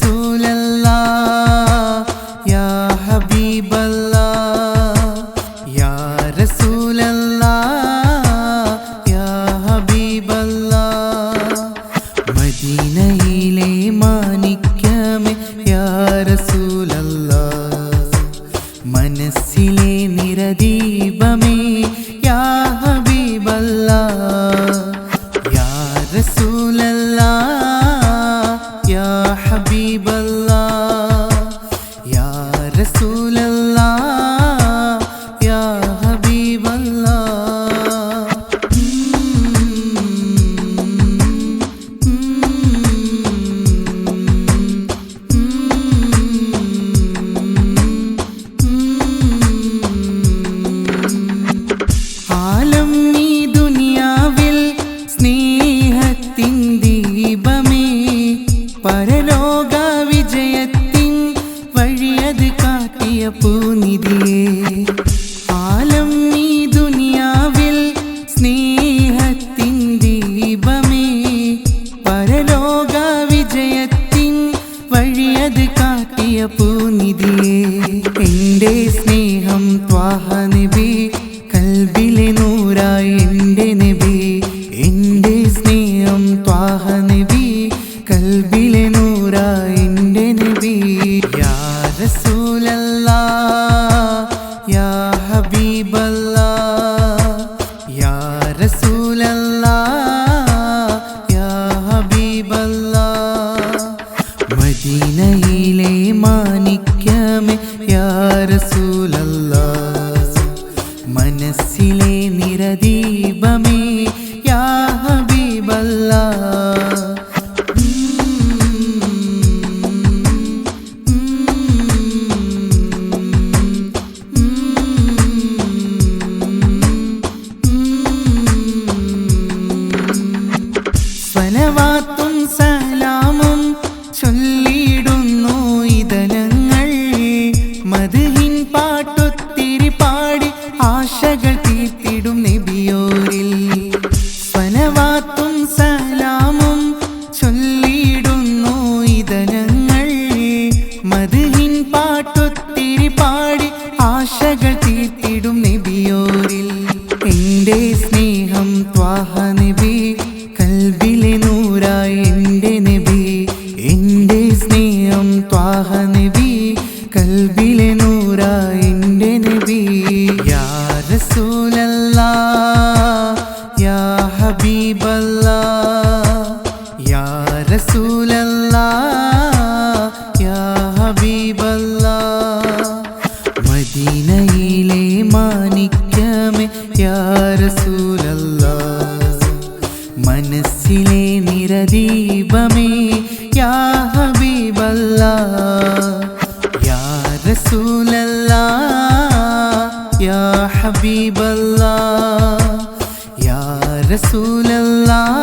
റസൂലല്ലാഹ് യാ ഹബീബല്ലാഹ് യാ റസൂലല്ലാഹ് യാ ഹബീബല്ലാഹ് മദീനയിലെ മാണിക്യമേ യാ റസൂലല്ലാഹ് മനസ്സിലെ നിറദീപമേ യാ ഹബീബല്ലാഹ് യാ റസൂലല്ലാഹ് യാ ഹബീബല്ലാഹ് യാ റസൂലല്ലാഹ് യാ ഹബീബല്ലാഹ് ആലം ഈ ദുനിയാവിൽ സ്നേഹത്തിൻ ദീപമേ പരലോക വിജയത്തിൻ വഴിയത് കാട്ടിയ പൂനിധിയേ ആലം ഈ ദുനിയാവിൽ സ്നേഹത്തിൻ ദീപമേ പരലോക വിജയത്തിൻ വഴിയത് കാട്ടിയ പൂനിധിയേ എൻ്റെ സ്നേഹം ത്വാഹ നബി കൽബിലെ നൂറായി എൻ്റെ നബി എൻ്റെ സ്നേഹം ത്വാഹ നബി കൽബിലെ നൂറായി എൻ്റെ നബി യാ റസൂലല്ലാഹ് യാ ഹബീബല്ലാഹ് യാ റസൂലല്ലാഹ് യാ ഹബീബല്ലാഹ് മദീനയിലെ മാണിക്യമേ യാ റസൂലല്ലാഹ് മനസ്സിലെ നിറദീപമേ യാ ഹബീബല്ലാഹ് സ്വലവാത്തും സലാമും ചൊല്ലിടുന്നു ഇതനങ്ങൾ മദ്ഹിൻ പാട്ടൊത്തിരി പാടി ആശകൾ തീർത്തിടും നബിയോരിൽ സ്വലവാത്തും സലാമും ചൊല്ലിടുന്നു ഇതനങ്ങൾ മദ്ഹിൻ പാട്ടൊത്തിരി പാടി ആശകൾ തീർത്തിടും നബിയോരിൽ എൻ്റെ സ്നേഹം ത്വാഹ നബി കൽബിലെ നൂറായി എൻ്റെ നബി എൻ്റെ സ്നേഹം ത്വാഹ നബി കൽബിലെ നൂറായി എൻ്റെ നബി യാ റസൂലല്ലാഹ് യാ ഹബീബല്ലാഹ് യാ റസൂലല്ലാഹ് യാ ഹബീബല്ലാഹ് മദീനയിലെ മാണിക്യമേ യാ റസൂലല്ലാഹ് മനസ്സിലെ നിറദീപമേ യാ ഹബീബല്ലാഹ് യാ റസൂലല്ലാഹ് യാ ഹബീബല്ലാഹ് യാ റസൂലല്ലാഹ്